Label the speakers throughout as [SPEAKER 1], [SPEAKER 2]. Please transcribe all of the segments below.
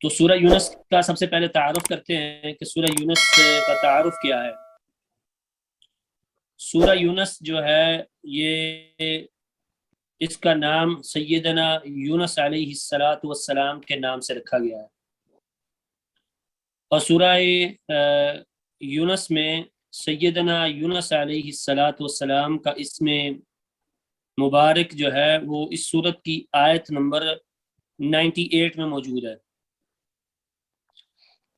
[SPEAKER 1] تو سورہ یونس کا سب سے پہلے تعارف کرتے ہیں کہ سورہ یونس کا تعارف کیا ہے۔ سورہ یونس جو ہے یہ اس کا نام سیدنا یونس علیہ الصلاۃ والسلام کے نام سے رکھا گیا ہے، اور سورہ یونس میں سیدنا یونس علیہ الصلاۃ والسلام کا اسم مبارک جو ہے وہ اس سورت کی آیت نمبر 98 میں موجود ہے۔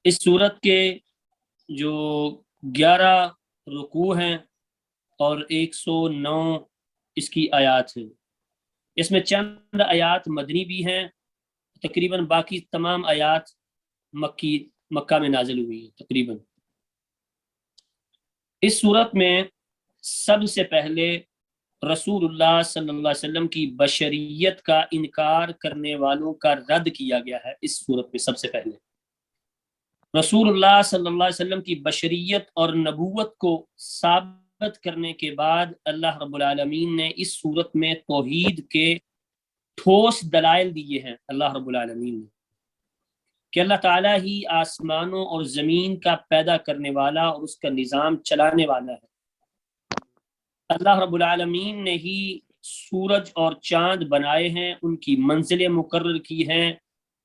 [SPEAKER 1] اس سورت کے جو 11 رکوع ہیں اور 109 اس کی آیات ہیں، اس میں چند آیات مدنی بھی ہیں، تقریباً باقی تمام آیات مکہ میں نازل ہوئی ہیں تقریباً۔ اس صورت میں سب سے پہلے رسول اللہ صلی اللہ علیہ وسلم کی بشریت کا انکار کرنے والوں کا رد کیا گیا ہے۔ اس صورت میں سب سے پہلے رسول اللہ صلی اللہ علیہ وسلم کی بشریت اور نبوت کو ثابت کرنے کے بعد اللہ رب العالمین نے اس صورت میں توحید کے ٹھوس دلائل دیے ہیں۔ اللہ رب العالمین نے کہ اللہ تعالیٰ ہی آسمانوں اور زمین کا پیدا کرنے والا اور اس کا نظام چلانے والا ہے۔ اللہ رب العالمین نے ہی سورج اور چاند بنائے ہیں، ان کی منزلیں مقرر کی ہیں،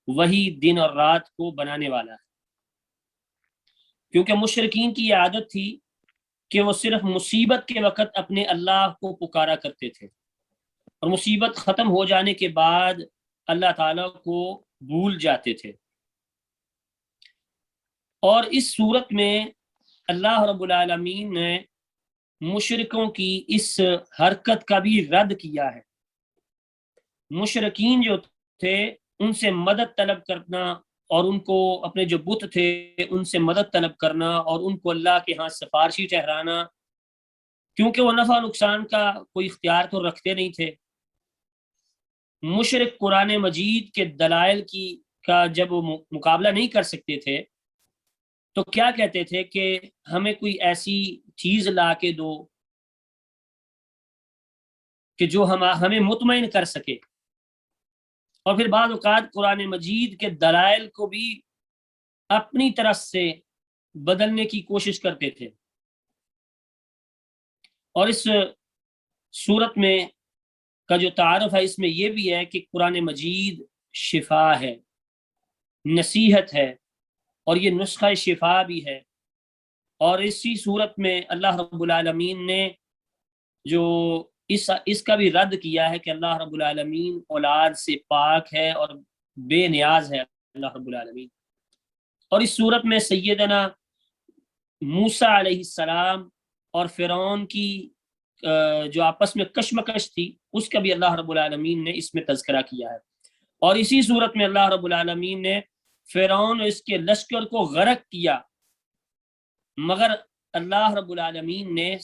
[SPEAKER 1] وہی دن اور رات کو بنانے والا ہے۔ کیونکہ مشرکین کی یہ عادت تھی کہ وہ صرف مصیبت کے وقت اپنے اللہ کو پکارا کرتے تھے، اور مصیبت ختم ہو جانے کے بعد اللہ تعالیٰ کو بھول جاتے تھے۔ اور اس صورت میں اللہ رب العالمین نے مشرکوں کی اس حرکت کا بھی رد کیا ہے۔ مشرکین جو تھے ان سے مدد طلب کرنا اور ان کو اپنے جو بت تھے ان سے مدد طلب کرنا اور ان کو اللہ کے ہاں سفارشی ٹھہرانا، کیونکہ وہ نفع نقصان کا کوئی اختیار تو رکھتے نہیں تھے۔ مشرک قرآن مجید کے دلائل کا جب وہ مقابلہ نہیں کر سکتے تھے تو کیا کہتے تھے کہ ہمیں کوئی ایسی چیز لا کے دو کہ جو ہمیں مطمئن کر سکے، اور پھر بعض اوقات قرآن مجید کے دلائل کو بھی اپنی طرف سے بدلنے کی کوشش کرتے تھے۔ اور اس صورت میں کا جو تعارف ہے اس میں یہ بھی ہے کہ قرآن مجید شفا ہے، نصیحت ہے، اور یہ نسخہ شفا بھی ہے۔ اور اسی صورت میں اللہ رب العالمین نے جو اس کا بھی رد کیا ہے کہ اللہ رب العالمین اولاد سے پاک ہے اور بے نیاز ہے اللہ رب العالمین۔ اور اس صورت میں سیدنا موسیٰ علیہ السلام اور فرعون کی جو آپس میں کشمکش تھی اس کا بھی اللہ رب العالمین نے اس میں تذکرہ کیا ہے۔ اور اسی صورت میں اللہ رب العالمین نے فرعون اور اس کے لشکر کو غرق کیا، مگر اللہ رب العالمین نے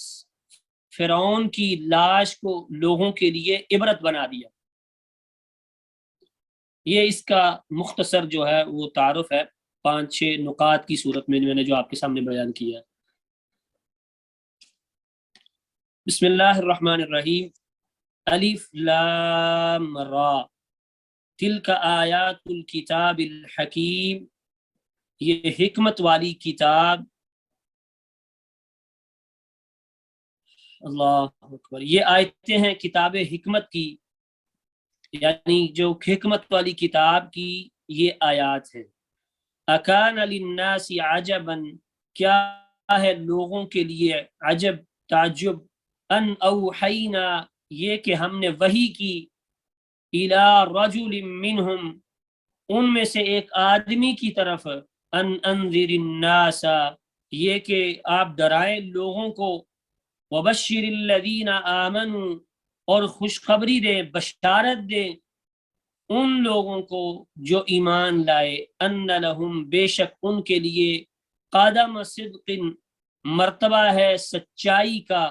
[SPEAKER 1] فرعون کی لاش کو لوگوں کے لیے عبرت بنا دیا۔ یہ اس کا مختصر جو ہے وہ تعارف ہے 5-6 نکات کی صورت میں نے جو آپ کے سامنے بیان کیا ہے۔ بسم اللہ الرحمن الرحیم۔ الف لام را تلک آیات الکتاب الحکیم، یہ حکمت والی کتاب، اللہ اکبر، یہ آیتیں ہیں کتاب حکمت کی، یعنی جو حکمت والی کتاب کی یہ آیات ہیں۔ اکان للناس عجبا، کیا ہے لوگوں کے لیے عجب، تعجب، ان اوحینا، یہ کہ ہم نے وحی کی، الی رجل منہم، ان میں سے ایک آدمی کی طرف، ان انذر الناس، یہ کہ آپ ڈرائیں لوگوں کو، وبشر الذین آمنوا، اور خوشخبری دیں، بشارت دیں ان لوگوں کو جو ایمان لائے، ان لہم، بے شک ان کے لیے، قدم صدق، مرتبہ ہے سچائی کا،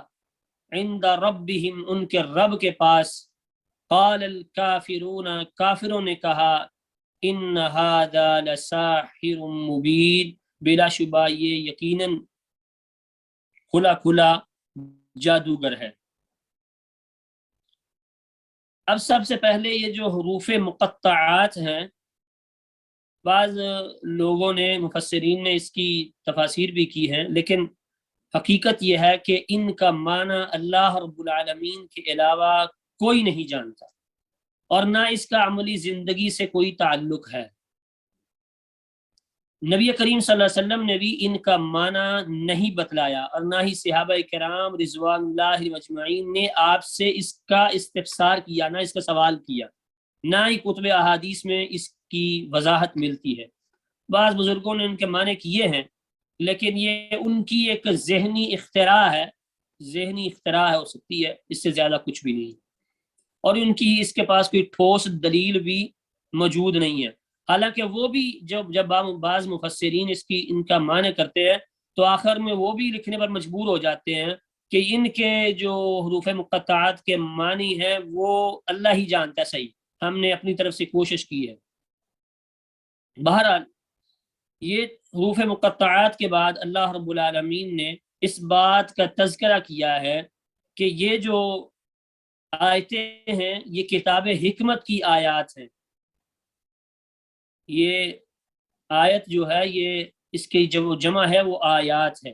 [SPEAKER 1] عند ربہم، ان کے رب کے پاس۔ قال الکافرون، کافروں نے کہا، ان ھذا لساحر مبین، بلا شبہ یہ یقیناً کھلا کھلا جادوگر ہے۔ اب سب سے پہلے یہ جو حروف مقطعات ہیں بعض لوگوں نے مفسرین نے اس کی تفاسیر بھی کی ہیں، لیکن حقیقت یہ ہے کہ ان کا معنی اللہ رب العالمین کے علاوہ کوئی نہیں جانتا، اور نہ اس کا عملی زندگی سے کوئی تعلق ہے۔ نبی کریم صلی اللہ علیہ وسلم نے بھی ان کا معنی نہیں بتلایا، اور نہ ہی صحابہ کرام رضوان اللہ مجمعین نے آپ سے اس کا استفسار کیا، نہ اس کا سوال کیا، نہ ہی کتب احادیث میں اس کی وضاحت ملتی ہے۔ بعض بزرگوں نے ان کے معنی کیے ہیں، لیکن یہ ان کی ایک ذہنی اختراع ہے، ہو سکتی ہے، اس سے زیادہ کچھ بھی نہیں، اور ان کی اس کے پاس کوئی ٹھوس دلیل بھی موجود نہیں ہے۔ حالانکہ وہ بھی جب بعض مفسرین ان کا معنی کرتے ہیں تو آخر میں وہ بھی لکھنے پر مجبور ہو جاتے ہیں کہ ان کے جو حروف مقطعات کے معنی ہیں وہ اللہ ہی جانتا ہے، صحیح، ہم نے اپنی طرف سے کوشش کی ہے۔ بہرحال یہ حروف مقطعات کے بعد اللہ رب العالمین نے اس بات کا تذکرہ کیا ہے کہ یہ جو آیتیں ہیں یہ کتاب حکمت کی آیات ہیں۔ یہ آیت جو ہے یہ اس کی جو جمع ہے وہ آیات ہے۔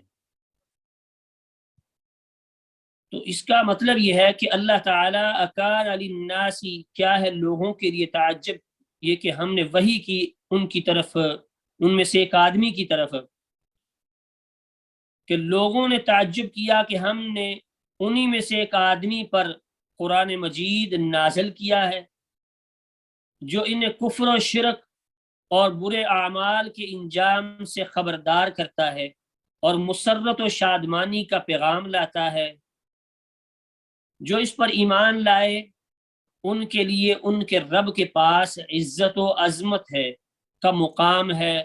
[SPEAKER 1] تو اس کا مطلب یہ ہے کہ اللہ تعالیٰ اکان للناس، کیا ہے لوگوں کے لیے تعجب یہ کہ ہم نے وحی کی ان کی طرف، ان میں سے ایک آدمی کی طرف، کہ لوگوں نے تعجب کیا کہ ہم نے انہی میں سے ایک آدمی پر قرآن مجید نازل کیا ہے جو انہیں کفر و شرک اور برے اعمال کے انجام سے خبردار کرتا ہے اور مسرت و شادمانی کا پیغام لاتا ہے۔ جو اس پر ایمان لائے ان کے لیے ان کے رب کے پاس عزت و عظمت ہے کا مقام ہے۔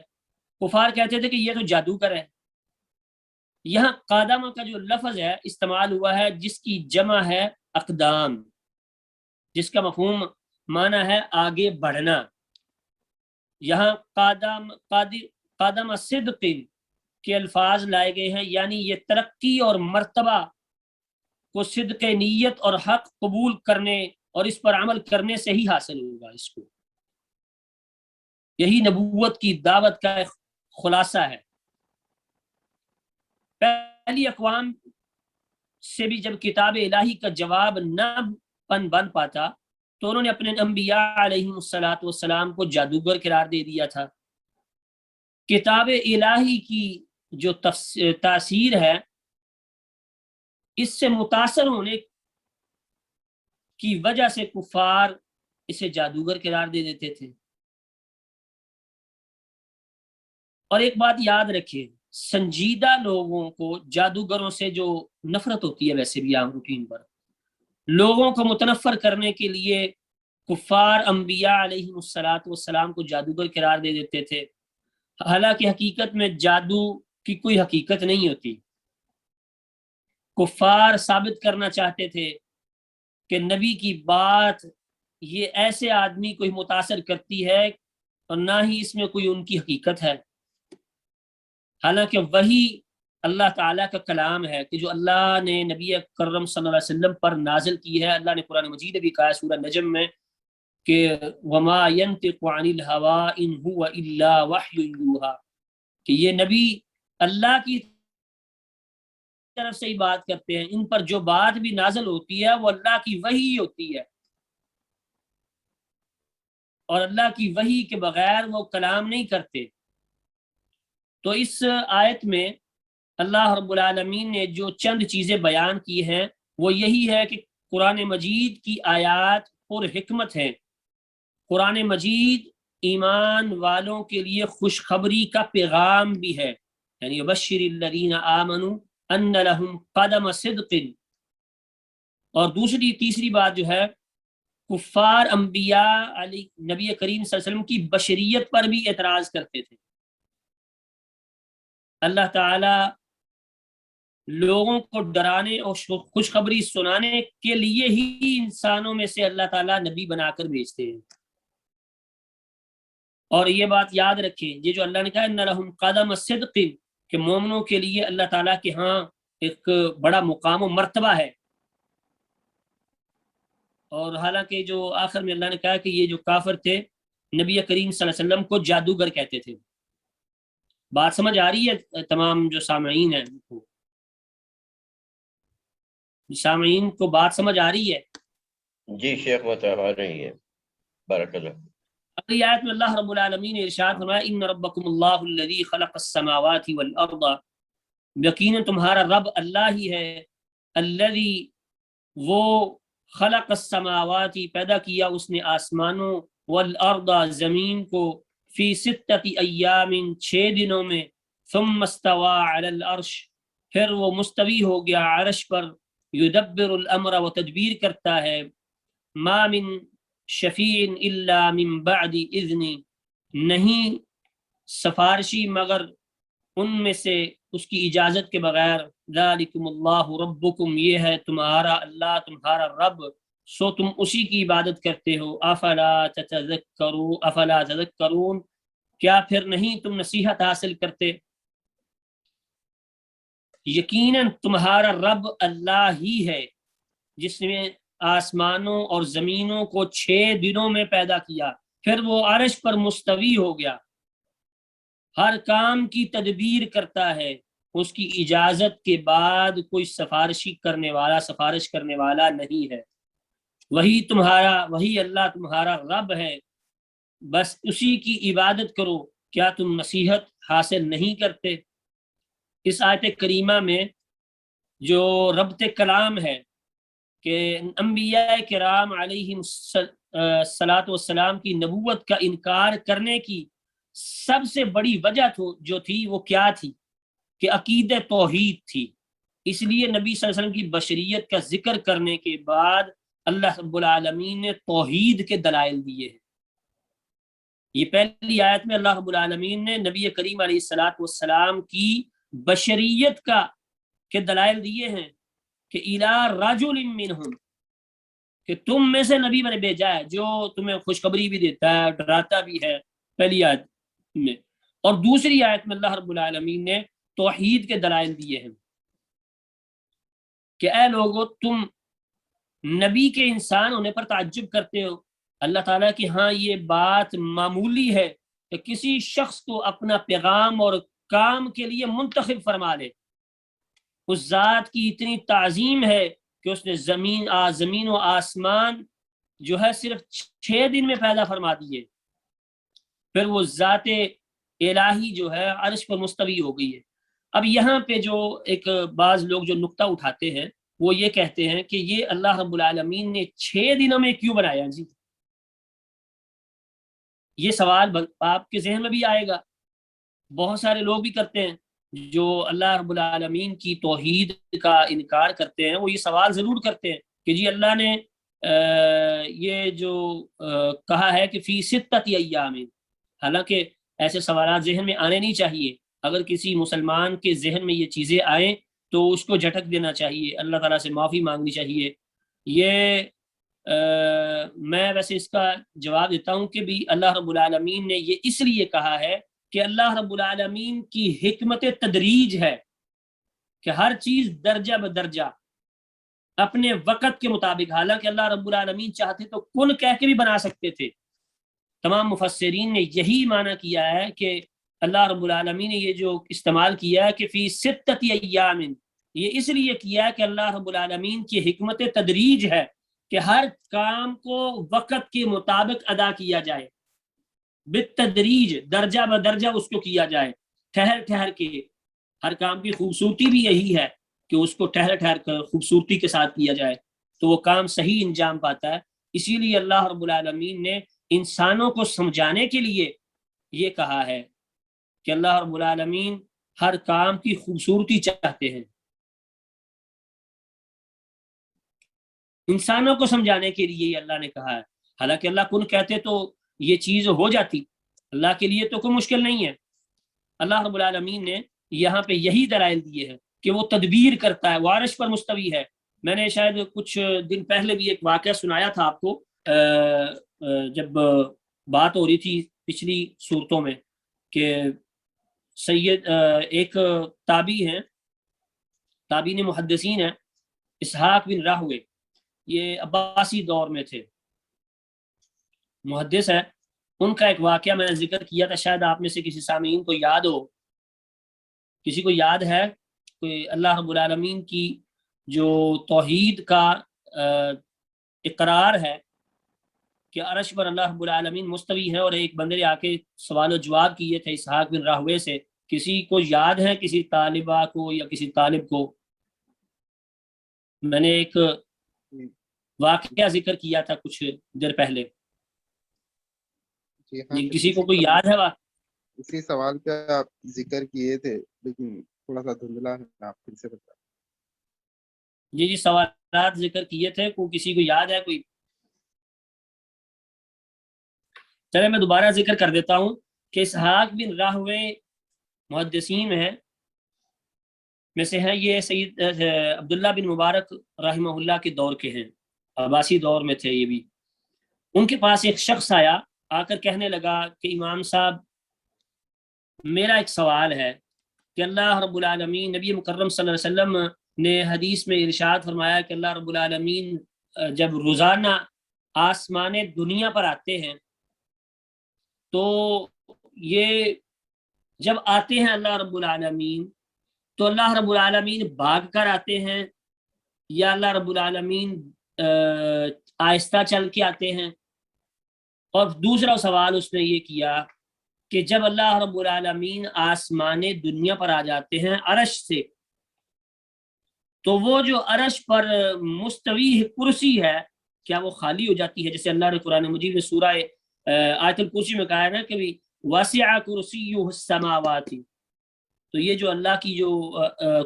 [SPEAKER 1] کفار کہتے تھے کہ یہ تو جادوگر ہے۔ یہاں قادم کا جو لفظ ہے استعمال ہوا ہے جس کی جمع ہے اقدام، جس کا مفہوم معنی ہے آگے بڑھنا۔ یہاں قادم صدق کے الفاظ لائے گئے ہیں، یعنی یہ ترقی اور مرتبہ کو صدق نیت اور حق قبول کرنے اور اس پر عمل کرنے سے ہی حاصل ہوگا۔ اس کو یہی نبوت کی دعوت کا خلاصہ ہے۔ پہلی اقوام سے بھی جب کتاب الہی کا جواب نہ بن پاتا تو انہوں نے اپنے انبیاء علیہ السلام کو جادوگر قرار دے دیا تھا۔ کتاب الہی کی جو تاثیر ہے اس سے متاثر ہونے کی وجہ سے کفار اسے جادوگر قرار دے دیتے تھے۔ اور ایک بات یاد رکھیے، سنجیدہ لوگوں کو جادوگروں سے جو نفرت ہوتی ہے ویسے بھی عام روٹین پر، لوگوں کو متنفر کرنے کے لیے کفار انبیاء علیہ السلام کو جادوگر قرار دے دیتے تھے، حالانکہ حقیقت میں جادو کی کوئی حقیقت نہیں ہوتی۔ کفار ثابت کرنا چاہتے تھے کہ نبی کی بات یہ ایسے آدمی کو متاثر کرتی ہے اور نہ ہی اس میں کوئی ان کی حقیقت ہے، حالانکہ وہی اللہ تعالیٰ کا کلام ہے کہ جو اللہ نے نبی اکرم صلی اللہ علیہ وسلم پر نازل کی ہے۔ اللہ نے قرآن مجید بھی کہا ہے سورہ نجم میں کہ وما ينطق عن الهوى ان هو الا وحی یوحی، کہ یہ نبی اللہ کی طرف سے ہی بات کرتے ہیں، ان پر جو بات بھی نازل ہوتی ہے وہ اللہ کی وحی ہوتی ہے، اور اللہ کی وحی کے بغیر وہ کلام نہیں کرتے۔ تو اس آیت میں اللہ رب العالمین نے جو چند چیزیں بیان کی ہیں وہ یہی ہے کہ قرآن مجید کی آیات پر حکمت ہیں۔ قرآن مجید ایمان والوں کے لیے خوشخبری کا پیغام بھی ہے، یعنی بشر الذین آمنوا ان لہم قدم صدق۔ اور تیسری بات جو ہے، کفار انبیاء نبی کریم صلی اللہ علیہ وسلم کی بشریت پر بھی اعتراض کرتے تھے۔ اللہ تعالی لوگوں کو ڈرانے اور خوشخبری سنانے کے لیے ہی انسانوں میں سے اللہ تعالیٰ نبی بنا کر بھیجتے ہیں۔ اور یہ بات یاد رکھیں، یہ جو اللہ نے کہا ان لہم قدم صدق، کہ مومنوں کے لیے اللہ تعالیٰ کے ہاں ایک بڑا مقام و مرتبہ ہے۔ اور حالانکہ جو آخر میں اللہ نے کہا کہ یہ جو کافر تھے نبی کریم صلی اللہ علیہ وسلم کو جادوگر کہتے تھے۔ بات سمجھ آ رہی ہے تمام جو سامعین ہیں کو؟ سامعین کو بات سمجھ آ رہی ہے؟
[SPEAKER 2] جی شیخ بتا آ رہی ہے، بارک اللہ۔
[SPEAKER 1] اگلی آیت میں اللہ رب العالمین نے ارشاد فرمایا ان ربکم اللہ الذی خلق السماوات والارض، یقینا تمہارا رب اللہ ہی ہے، الذی وہ خلق السماوات پیدا کیا اس نے آسمانوں، والارض زمین کو، فی ستۃ ایام 6 دنوں میں، ثم استوى علی العرش پھر وہ مستوی ہو گیا عرش پر، یدبر الامر وہ تدبیر کرتا ہے، ما من شفیع الا من بعد اذن نہیں سفارشی مگر ان میں سے اس کی اجازت کے بغیر، ذالکم اللہ ربکم یہ ہے تمہارا اللہ تمہارا رب، سو تم اسی کی عبادت کرتے ہو، افلا تذکرون کیا پھر نہیں تم نصیحت حاصل کرتے؟ یقیناً تمہارا رب اللہ ہی ہے جس نے آسمانوں اور زمینوں کو 6 دنوں میں پیدا کیا، پھر وہ عرش پر مستوی ہو گیا، ہر کام کی تدبیر کرتا ہے، اس کی اجازت کے بعد کوئی سفارش کرنے والا نہیں ہے، وہی اللہ تمہارا رب ہے، بس اسی کی عبادت کرو، کیا تم نصیحت حاصل نہیں کرتے؟ اس آیت کریمہ میں جو ربط کلام ہے کہ انبیاء کرام علیہم الصلاۃ والسلام کی نبوت کا انکار کرنے کی سب سے بڑی وجہ جو تھی وہ کیا تھی کہ عقید توحید تھی، اس لیے نبی صلی اللہ علیہ وسلم کی بشریت کا ذکر کرنے کے بعد اللہ رب العالمین نے توحید کے دلائل دیے ہیں۔ یہ پہلی آیت میں اللہ رب العالمین نے نبی کریم علیہ الصلاۃ والسلام کی بشریت کے دلائل دیے ہیں کہ الی رجل منہم کہ تم میں سے نبی میں نے بھیجا ہے جو تمہیں خوشخبری بھی دیتا ہے ڈراتا بھی ہے، پہلی آیت میں، اور دوسری آیت میں اللہ رب العالمین نے توحید کے دلائل دیے ہیں کہ اے لوگو تم نبی کے انسان ہونے پر تعجب کرتے ہو، اللہ تعالیٰ کی ہاں یہ بات معمولی ہے کہ کسی شخص کو اپنا پیغام اور کام کے لیے منتخب فرما لے، اس ذات کی اتنی تعظیم ہے کہ اس نے زمین و آسمان جو ہے صرف 6 دن میں پیدا فرما دیے، پھر وہ ذات الہی جو ہے عرش پر مستوی ہو گئی ہے۔ اب یہاں پہ جو ایک بعض لوگ جو نقطہ اٹھاتے ہیں وہ یہ کہتے ہیں کہ یہ اللہ رب العالمین نے 6 دنوں میں کیوں بنایا جی؟ یہ سوال آپ کے ذہن میں بھی آئے گا، بہت سارے لوگ بھی کرتے ہیں جو اللہ رب العالمین کی توحید کا انکار کرتے ہیں، وہ یہ سوال ضرور کرتے ہیں کہ جی اللہ نے یہ جو کہا ہے کہ فی ستۃ ایام، حالانکہ ایسے سوالات ذہن میں آنے نہیں چاہیے، اگر کسی مسلمان کے ذہن میں یہ چیزیں آئیں تو اس کو جھٹک دینا چاہیے، اللہ تعالیٰ سے معافی مانگنی چاہیے۔ یہ میں ویسے اس کا جواب دیتا ہوں کہ بھی اللہ رب العالمین نے یہ اس لیے کہا ہے کہ اللہ رب العالمین کی حکمت تدریج ہے کہ ہر چیز درجہ بدرجہ اپنے وقت کے مطابق، حالانکہ اللہ رب العالمین چاہتے تو کن کہہ کے بھی بنا سکتے تھے، تمام مفسرین نے یہی معنی کیا ہے کہ اللہ رب العالمین نے یہ جو استعمال کیا ہے کہ فی ستۃ ایام، یہ اس لیے کیا ہے کہ اللہ رب العالمین کی حکمت تدریج ہے کہ ہر کام کو وقت کے مطابق ادا کیا جائے، بالتدریج درجہ بدرجہ اس کو کیا جائے، ٹھہر ٹھہر کے۔ ہر کام کی خوبصورتی بھی یہی ہے کہ اس کو ٹھہر ٹھہر کر خوبصورتی کے ساتھ کیا جائے تو وہ کام صحیح انجام پاتا ہے۔ اسی لیے اللہ رب العالمین نے انسانوں کو سمجھانے کے لیے یہ کہا ہے کہ اللہ رب العالمین ہر کام کی خوبصورتی چاہتے ہیں، انسانوں کو سمجھانے کے لیے اللہ نے کہا ہے، حالانکہ اللہ کن کہتے تو یہ چیز ہو جاتی، اللہ کے لیے تو کوئی مشکل نہیں ہے۔ اللہ رب العالمین نے یہاں پہ یہی دلائل دیے ہیں کہ وہ تدبیر کرتا ہے، وہ عرش پر مستوی ہے۔ میں نے شاید کچھ دن پہلے بھی ایک واقعہ سنایا تھا آپ کو، جب بات ہو رہی تھی پچھلی صورتوں میں کہ ایک تابعین محدثین ہیں، اسحاق بن راہوے، یہ عباسی دور میں تھے، محدث ہے، ان کا ایک واقعہ میں نے ذکر کیا تھا، شاید آپ میں سے کسی سامعین کو یاد ہو، کسی کو یاد ہے کہ اللہ رب العالمین کی جو توحید کا اقرار ہے کہ عرش پر اللہ رب العالمین مستوی ہے، اور ایک بندے نے آ کے سوال و جواب کیے تھے اسحاق بن راہوے سے، کسی کو یاد ہے، کسی طالبہ کو یا کسی طالب کو؟ میں نے ایک واقعہ ذکر کیا تھا کچھ دیر پہلے،
[SPEAKER 3] جی ہاں،
[SPEAKER 1] کسی کو کوئی یاد ہے
[SPEAKER 3] اسی سوال پہ آپ ذکر کیے تھے لیکن تھوڑا سا دھندلا ہے، آپ پھر سے بتا۔
[SPEAKER 1] جی سوالات ذکر کیے تھے، کسی کو یاد ہے کوئی؟ چلے میں دوبارہ ذکر کر دیتا ہوں کہ اسحاق بن راہوے محدثین میں سے ہیں، یہ سید عبداللہ بن مبارک رحمہ اللہ کے دور کے ہیں، عباسی دور میں تھے یہ بھی۔ ان کے پاس ایک شخص آیا، آ کر کہنے لگا کہ امام صاحب میرا ایک سوال ہے کہ اللہ رب العالمین، نبی مکرم صلی اللہ علیہ وسلم نے حدیث میں ارشاد فرمایا کہ اللہ رب العالمین جب روزانہ آسمان دنیا پر آتے ہیں تو یہ جب آتے ہیں اللہ رب العالمین تو اللہ رب العالمین بھاگ کر آتے ہیں یا اللہ رب العالمین آہستہ چل کے آتے ہیں؟ اور دوسرا سوال اس نے یہ کیا کہ جب اللہ رب العالمین آسمان دنیا پر آ جاتے ہیں عرش سے، تو وہ جو عرش پر مستوی کرسی ہے کیا وہ خالی ہو جاتی ہے؟ جیسے اللہ نے قرآن مجید میں سورہ آیت الکرسی میں کہا ہے نا کہ واسع کرسیہ السماوات، تو یہ جو اللہ کی جو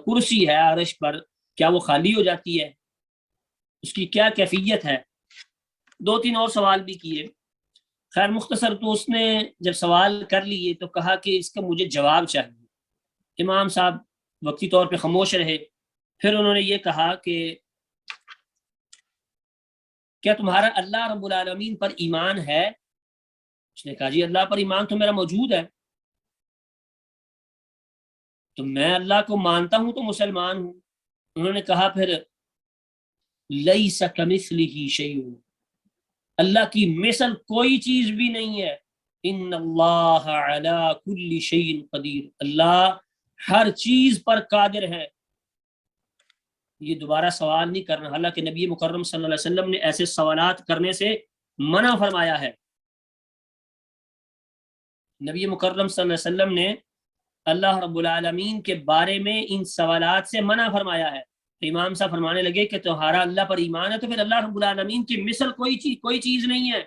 [SPEAKER 1] کرسی ہے عرش پر، کیا وہ خالی ہو جاتی ہے؟ اس کی کیا کیفیت ہے؟ دو تین اور سوال بھی کیے، خیر مختصر تو اس نے جب سوال کر لیے تو کہا کہ اس کا مجھے جواب چاہیے۔ امام صاحب وقتی طور پہ خاموش رہے، پھر انہوں نے یہ کہا کہ کیا تمہارا اللہ رب العالمین پر ایمان ہے؟ اس نے کہا جی اللہ پر ایمان تو میرا موجود ہے، تو میں اللہ کو مانتا ہوں تو مسلمان ہوں۔ انہوں نے کہا پھر لیس کمثلہ شیء، اللہ کی مثل کوئی چیز بھی نہیں ہے، ان اللہ علی کل شیء قدیر، اللہ ہر چیز پر قادر ہے۔ یہ دوبارہ سوال نہیں کرنا، حالانکہ نبی مکرم صلی اللہ علیہ وسلم نے ایسے سوالات کرنے سے منع فرمایا ہے۔ نبی مکرم صلی اللہ علیہ وسلم نے اللہ رب العالمین کے بارے میں ان سوالات سے منع فرمایا ہے۔ تو امام صاحب فرمانے لگے کہ تمہارا اللہ پر ایمان ہے تو پھر اللہ رب العالمین کی مثل کوئی چیز نہیں ہے،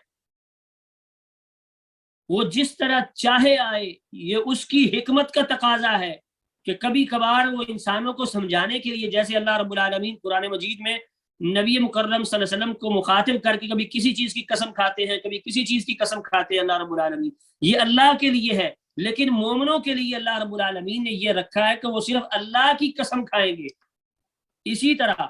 [SPEAKER 1] وہ جس طرح چاہے آئے، یہ اس کی حکمت کا تقاضا ہے کہ کبھی کبھار وہ انسانوں کو سمجھانے کے لیے، جیسے اللہ رب العالمین قرآن مجید میں نبی مکرم صلی اللہ علیہ وسلم کو مخاطب کر کے کبھی کسی چیز کی قسم کھاتے ہیں، کبھی کسی چیز کی قسم کھاتے ہیں اللہ رب العالمین، یہ اللہ کے لیے ہے، لیکن مومنوں کے لیے اللہ رب العالمین نے یہ رکھا ہے کہ وہ صرف اللہ کی قسم کھائیں گے۔ اسی طرح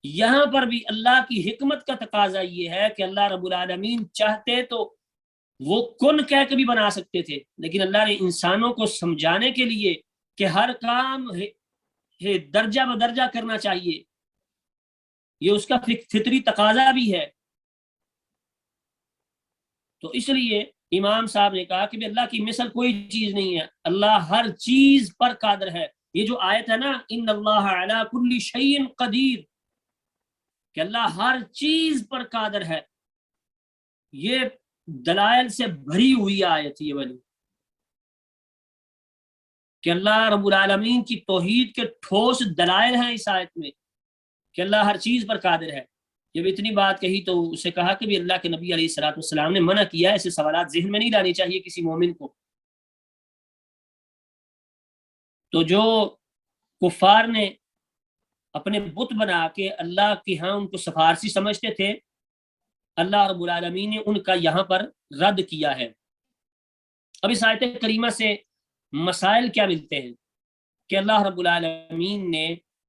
[SPEAKER 1] یہاں پر بھی اللہ کی حکمت کا تقاضا یہ ہے کہ اللہ رب العالمین چاہتے تو وہ کن کہہ کے بھی بنا سکتے تھے، لیکن اللہ نے انسانوں کو سمجھانے کے لیے کہ ہر کام درجہ بدرجہ کرنا چاہیے، یہ اس کا فطری تقاضا بھی ہے۔ تو اس لیے امام صاحب نے کہا کہ اللہ کی مثل کوئی چیز نہیں ہے، اللہ ہر چیز پر قادر ہے۔ یہ جو آیت ہے نا ان اللہ علی کل شیء قدیر، کہ اللہ ہر چیز پر قادر ہے، یہ دلائل سے بھری ہوئی آیت یہ والی، کہ اللہ رب العالمین کی توحید کے ٹھوس دلائل ہیں اس آیت میں کہ اللہ ہر چیز پر قادر ہے۔ جب اتنی بات کہی تو اسے کہا کہ بھی اللہ کے نبی علیہ الصلوۃ والسلام نے منع کیا، ایسے سوالات ذہن میں نہیں لانے چاہیے کسی مومن کو۔ تو جو کفار نے اپنے بت بنا کے اللہ کے ہاں ان کو سفارشی سمجھتے تھے، اللہ رب العالمین نے ان کا یہاں پر رد کیا ہے۔ اب اس آیت کریمہ سے مسائل کیا ملتے ہیں کہ اللہ رب العالمین نے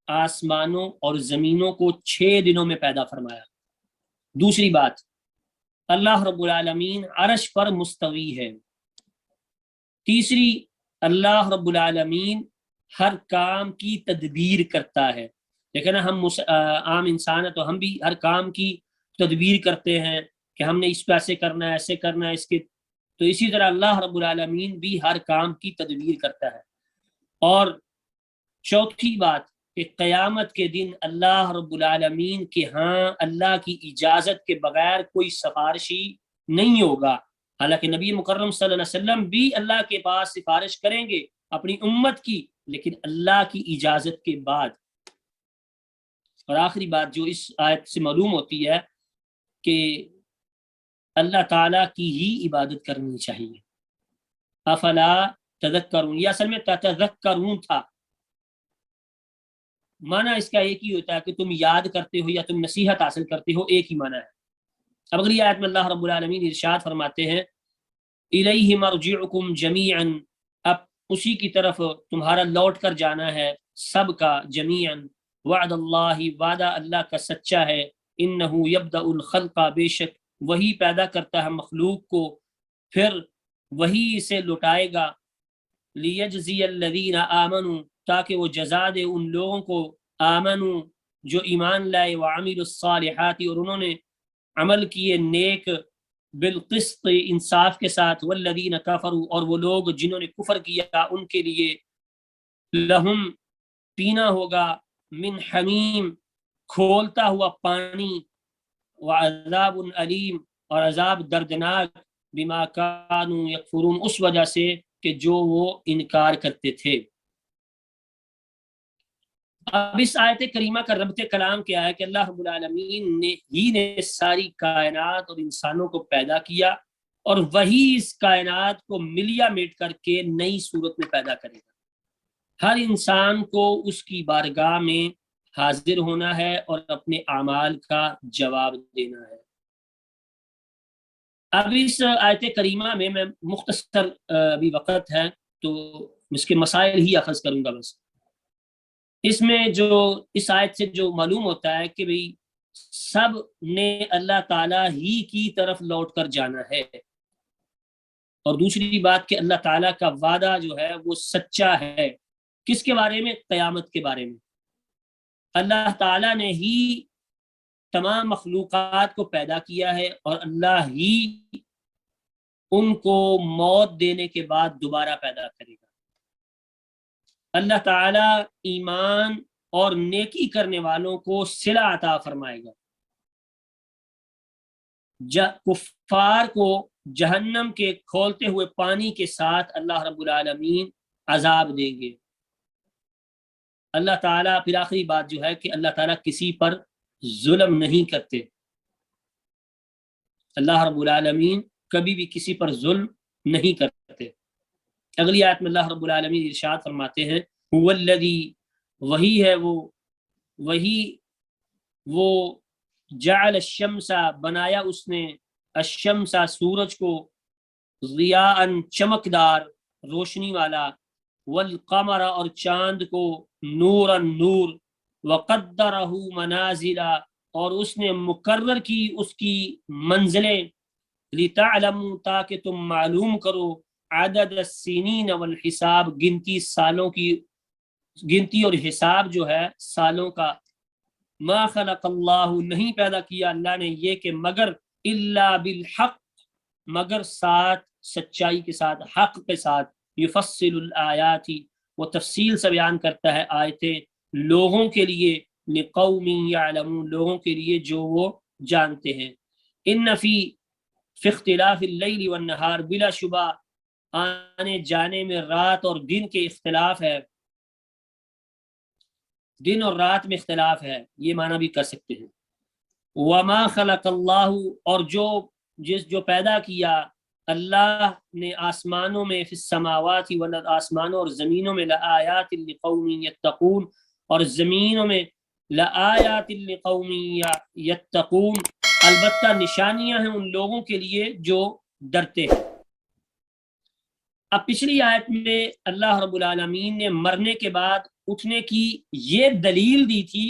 [SPEAKER 1] آسمانوں اور زمینوں کو 6 دنوں میں پیدا فرمایا۔ دوسری بات، اللہ رب العالمین عرش پر مستوی ہے۔ تیسری، اللہ رب العالمین ہر کام کی تدبیر کرتا ہے۔ لیکن ہم عام انسان ہیں تو ہم بھی ہر کام کی تدبیر کرتے ہیں کہ ہم نے اس پہ ایسے کرنا ہے، ایسے کرنا ہے اس کے، تو اسی طرح اللہ رب العالمین بھی ہر کام کی تدبیر کرتا ہے۔ اور چوتھی بات کہ قیامت کے دن اللہ رب العالمین کے ہاں اللہ کی اجازت کے بغیر کوئی سفارشی نہیں ہوگا۔ حالانکہ نبی مکرم صلی اللہ علیہ وسلم بھی اللہ کے پاس سفارش کریں گے اپنی امت کی، لیکن اللہ کی اجازت کے بعد۔ اور آخری بات جو اس آیت سے معلوم ہوتی ہے کہ اللہ تعالیٰ کی ہی عبادت کرنی چاہیے۔ افلا تذکرون، یہ اصل میں تذکرون تھا، معنی اس کا ایک ہی ہوتا ہے کہ تم یاد کرتے ہو یا تم نصیحت حاصل کرتے ہو، ایک ہی معنی ہے۔ اب اگلی آیت میں اللہ رب العالمین ارشاد فرماتے ہیں الیہ مرجعکم جمیعا، اب اسی کی طرف تمہارا لوٹ کر جانا ہے سب کا، جمیعا، وعد اللہ، وعدہ اللہ کا سچا ہے، انہ یبدأ الخلق، بے شک وہی پیدا کرتا ہے مخلوق کو پھر وہی اسے لٹائے گا، لیجزی الذین آمنوا، تاکہ وہ جزا دے ان لوگوں کو، آمنوا جو ایمان لائے، وعملوا الصالحات اور انہوں نے عمل کیے نیک، بالقسط انصاف کے ساتھ، والذین کفروا اور وہ لوگ جنہوں نے کفر کیا ان کے لیے، لہم پینا ہوگا، من حمیم کھولتا ہوا پانی، وعذاب علیم اور عذاب دردناک، بما کانوا یکفرون اس وجہ سے کہ جو وہ انکار کرتے تھے۔ اب اس آیت کریمہ کا ربط کلام کیا ہے کہ اللہ رب العالمین نے ساری کائنات اور انسانوں کو پیدا کیا اور وہی اس کائنات کو ملیا میٹ کر کے نئی صورت میں پیدا کرے گا۔ ہر انسان کو اس کی بارگاہ میں حاضر ہونا ہے اور اپنے اعمال کا جواب دینا ہے۔ اب اس آیت کریمہ میں مختصر ابھی وقت ہے تو اس کے مسائل ہی اخذ کروں گا بس۔ اس میں جو اس آیت سے جو معلوم ہوتا ہے کہ بھئی سب نے اللہ تعالیٰ ہی کی طرف لوٹ کر جانا ہے، اور دوسری بات کہ اللہ تعالیٰ کا وعدہ جو ہے وہ سچا ہے۔ کس کے بارے میں؟ قیامت کے بارے میں۔ اللہ تعالیٰ نے ہی تمام مخلوقات کو پیدا کیا ہے اور اللہ ہی ان کو موت دینے کے بعد دوبارہ پیدا کرے گا۔ اللہ تعالیٰ ایمان اور نیکی کرنے والوں کو صلہ عطا فرمائے گا، کفار کو جہنم کے کھولتے ہوئے پانی کے ساتھ اللہ رب العالمین عذاب دیں گے۔ اللہ تعالیٰ پھر آخری بات جو ہے کہ اللہ تعالیٰ کسی پر ظلم نہیں کرتے، اللہ رب العالمین کبھی بھی کسی پر ظلم نہیں کرتے۔ اگلی آیت میں اللہ رب العالمین ارشاد فرماتے ہیں هو الذی، وہی ہے وہ جعل الشمس، بنایا اس نے، الشمس سورج کو، ضیاء چمکدار روشنی والا، والقمر اور چاند کو، نورا نور، وقدرہ منازل اور اس نے مقرر کی اس کی منزلیں، لتعلموا تاکہ تم معلوم کرو، عدد السنین والحساب گنتی سالوں کی، گنتی اور حساب جو ہے سالوں کا، ما خلق اللہ نہیں پیدا کیا اللہ نے یہ کہ مگر، الا بالحق مگر ساتھ سچائی کے ساتھ، حق کے ساتھ، یفصل الآیات وہ تفصیل سے بیان کرتا ہے آیتیں لوگوں کے لیے، لقوم یعلمون لوگوں کے لیے جو وہ جانتے ہیں۔ ان فی اختلاف اللیل والنہار، بلا شبہ آنے جانے میں رات اور دن کے اختلاف ہے، دن اور رات میں اختلاف ہے، یہ معنی بھی کر سکتے ہیں۔ وما خلق اللہ اور جو پیدا کیا اللہ نے آسمانوں میں، فی السماوات والارض آسمانوں اور زمینوں میں، لآیات لقوم یتقون اور زمینوں میں، لآیات لقوم یتقون البتہ نشانیاں ہیں ان لوگوں کے لیے جو ڈرتے ہیں۔ اب پچھلی آیت میں اللہ رب العالمین نے مرنے کے بعد اٹھنے کی یہ دلیل دی تھی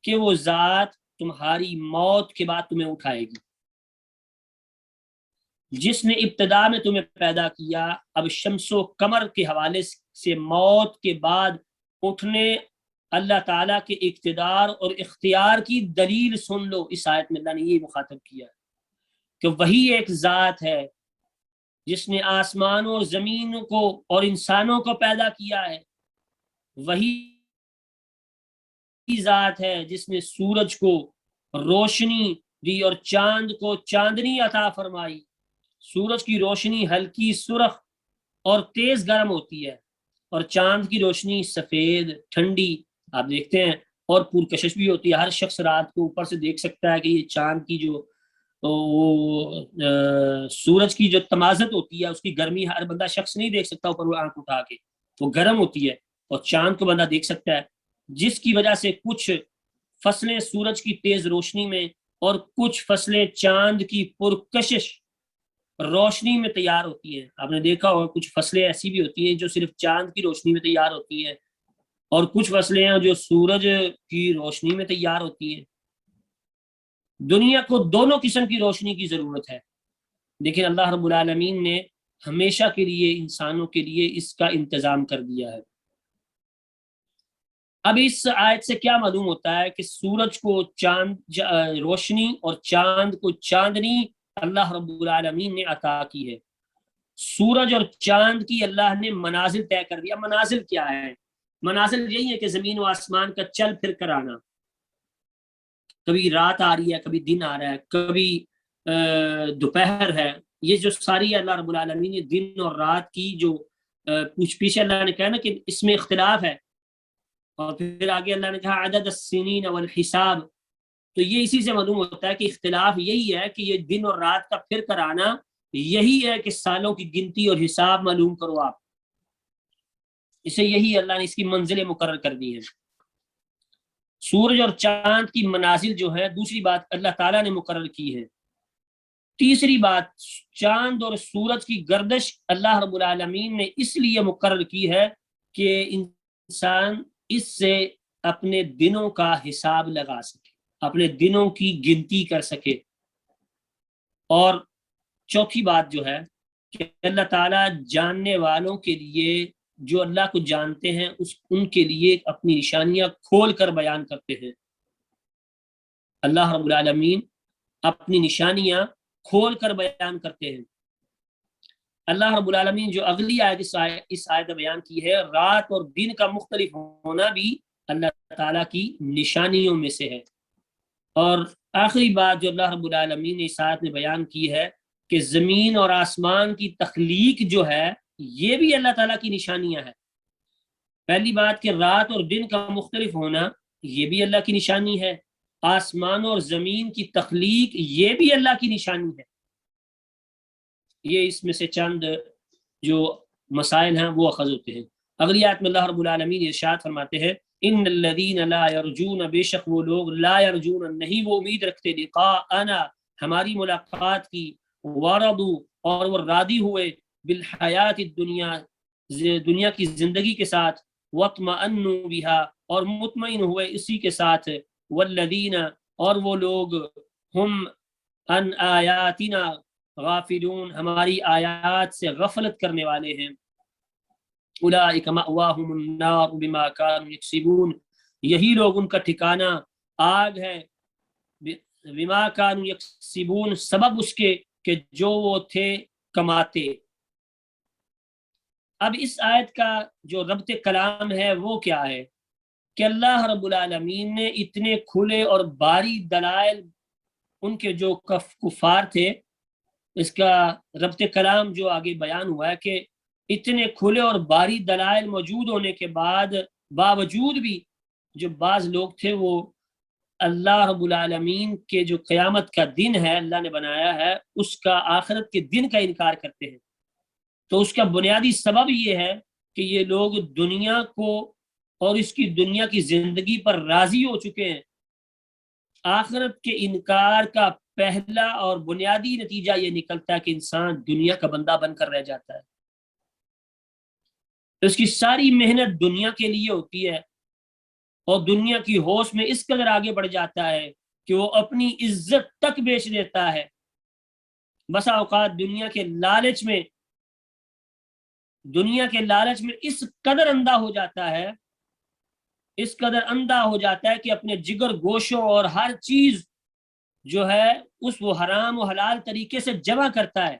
[SPEAKER 1] کہ وہ ذات تمہاری موت کے بعد تمہیں اٹھائے گی، جس نے ابتدا میں تمہیں پیدا کیا۔ اب شمس و قمر کے حوالے سے موت کے بعد اٹھنے اللہ تعالیٰ کے اقتدار اور اختیار کی دلیل سن لو۔ اس آیت میں اللہ نے یہ مخاطب کیا ہے کہ وہی ایک ذات ہے جس نے آسمانوں اور زمین کو اور انسانوں کو پیدا کیا ہے، وہی ذات ہے جس نے سورج کو روشنی دی اور چاند کو چاندنی عطا فرمائی۔ سورج کی روشنی ہلکی سرخ اور تیز گرم ہوتی ہے، اور چاند کی روشنی سفید ٹھنڈی آپ دیکھتے ہیں اور پرکشش بھی ہوتی ہے۔ ہر شخص رات کو اوپر سے دیکھ سکتا ہے کہ یہ چاند کی جو سورج کی جو تمازت ہوتی ہے، اس کی گرمی ہر بندہ شخص نہیں دیکھ سکتا اوپر وہ آنکھ اٹھا کے، وہ گرم ہوتی ہے، اور چاند کو بندہ دیکھ سکتا ہے، جس کی وجہ سے کچھ فصلیں سورج کی تیز روشنی میں اور کچھ فصلیں چاند کی پرکشش روشنی میں تیار ہوتی ہیں۔ آپ نے دیکھا ہوگا کچھ فصلیں ایسی بھی ہوتی ہیں جو صرف چاند کی روشنی میں تیار ہوتی ہیں، اور کچھ فصلیں ہیں جو سورج کی روشنی میں تیار ہوتی ہیں۔ دنیا کو دونوں قسم کی روشنی کی ضرورت ہے، لیکن اللہ رب العالمین نے ہمیشہ کے لیے انسانوں کے لیے اس کا انتظام کر دیا ہے۔ اب اس آیت سے کیا معلوم ہوتا ہے کہ سورج کو چاند روشنی اور چاند کو چاندنی اللہ رب العالمین نے عطا کی ہے۔ سورج اور چاند کی اللہ نے منازل طے کر دیا۔ منازل کیا ہے؟ منازل یہی ہے کہ زمین و آسمان کا چل پھر کر آنا، کبھی رات آ رہی ہے، کبھی دن آ رہا ہے، کبھی دوپہر ہے، یہ جو ساری اللہ رب العالمین نے دن اور رات کی جو کچھ پیچھے اللہ نے کہا نا کہ اس میں اختلاف ہے، اور پھر آگے اللہ نے کہا عدد السنین والحساب، تو یہ اسی سے معلوم ہوتا ہے کہ اختلاف یہی ہے کہ یہ دن اور رات کا پھر کر آنا یہی ہے کہ سالوں کی گنتی اور حساب معلوم کرو آپ، اسے یہی اللہ نے اس کی منزلیں مقرر کر دی ہیں۔ سورج اور چاند کی منازل جو ہے دوسری بات اللہ تعالیٰ نے مقرر کی ہے۔ تیسری بات، چاند اور سورج کی گردش اللہ رب العالمین نے اس لیے مقرر کی ہے کہ انسان اس سے اپنے دنوں کا حساب لگا سکے، اپنے دنوں کی گنتی کر سکے۔ اور چوتھی بات جو ہے کہ اللہ تعالیٰ جاننے والوں کے لیے جو اللہ کو جانتے ہیں ان کے لیے اپنی نشانیاں کھول کر بیان کرتے ہیں۔ اللہ رب العالمین اپنی نشانیاں کھول کر بیان کرتے ہیں۔ اللہ رب العالمین جو اگلی آیت اس آیت بیان کی ہے، رات اور دن کا مختلف ہونا بھی اللہ تعالیٰ کی نشانیوں میں سے ہے۔ اور آخری بات جو اللہ رب العالمین نے اس آیت میں بیان کی ہے کہ زمین اور آسمان کی تخلیق جو ہے یہ بھی اللہ تعالیٰ کی نشانیاں ہیں۔ پہلی بات کہ رات اور دن کا مختلف ہونا یہ بھی اللہ کی نشانی ہے، آسمان اور زمین کی تخلیق یہ بھی اللہ کی نشانی ہے۔ یہ اس میں سے چند جو مسائل ہیں وہ اخذ ہوتے ہیں۔ اگلی آیت میں اللہ رب العالمین ارشاد فرماتے ہیں ان الذین لا یرجون، بے شک وہ لوگ لا یرجون نہیں وہ امید رکھتے، لقاءنا ہماری ملاقات کی، وردوا اور وہ راضی ہوئے، بالحیات الدنیا دنیا کی زندگی کے ساتھ، واطمأنوا بها اور مطمئن ہوئے اسی کے ساتھ، والذین اور وہ لوگ ہم ان آیاتنا غافلون ہماری آیات سے غفلت کرنے والے ہیں، اولئک مأواہم النار بما کانوا یکسبون یہی لوگ ان کا ٹھکانہ آگ ہے، بما کانوا یکسبون سبب اس کے کہ جو وہ تھے کماتے۔ اب اس آیت کا جو ربط کلام ہے وہ کیا ہے کہ اللہ رب العالمین نے اتنے کھلے اور باری دلائل ان کے جو کفار تھے، اس کا ربط کلام جو آگے بیان ہوا ہے کہ اتنے کھلے اور باری دلائل موجود ہونے کے باوجود بھی جو بعض لوگ تھے وہ اللہ رب العالمین کے جو قیامت کا دن ہے اللہ نے بنایا ہے اس کا، آخرت کے دن کا انکار کرتے ہیں۔ تو اس کا بنیادی سبب یہ ہے کہ یہ لوگ دنیا کو اور اس کی دنیا کی زندگی پر راضی ہو چکے ہیں۔ آخرت کے انکار کا پہلا اور بنیادی نتیجہ یہ نکلتا ہے کہ انسان دنیا کا بندہ بن کر رہ جاتا ہے، اس کی ساری محنت دنیا کے لیے ہوتی ہے، اور دنیا کی ہوش میں اس قدر آگے بڑھ جاتا ہے کہ وہ اپنی عزت تک بیچ دیتا ہے۔ بسا اوقات دنیا کے لالچ میں اس قدر اندھا ہو جاتا ہے، اس قدر اندھا ہو جاتا ہے کہ اپنے جگر گوشوں اور ہر چیز جو ہے اس وہ حرام و حلال طریقے سے جمع کرتا ہے.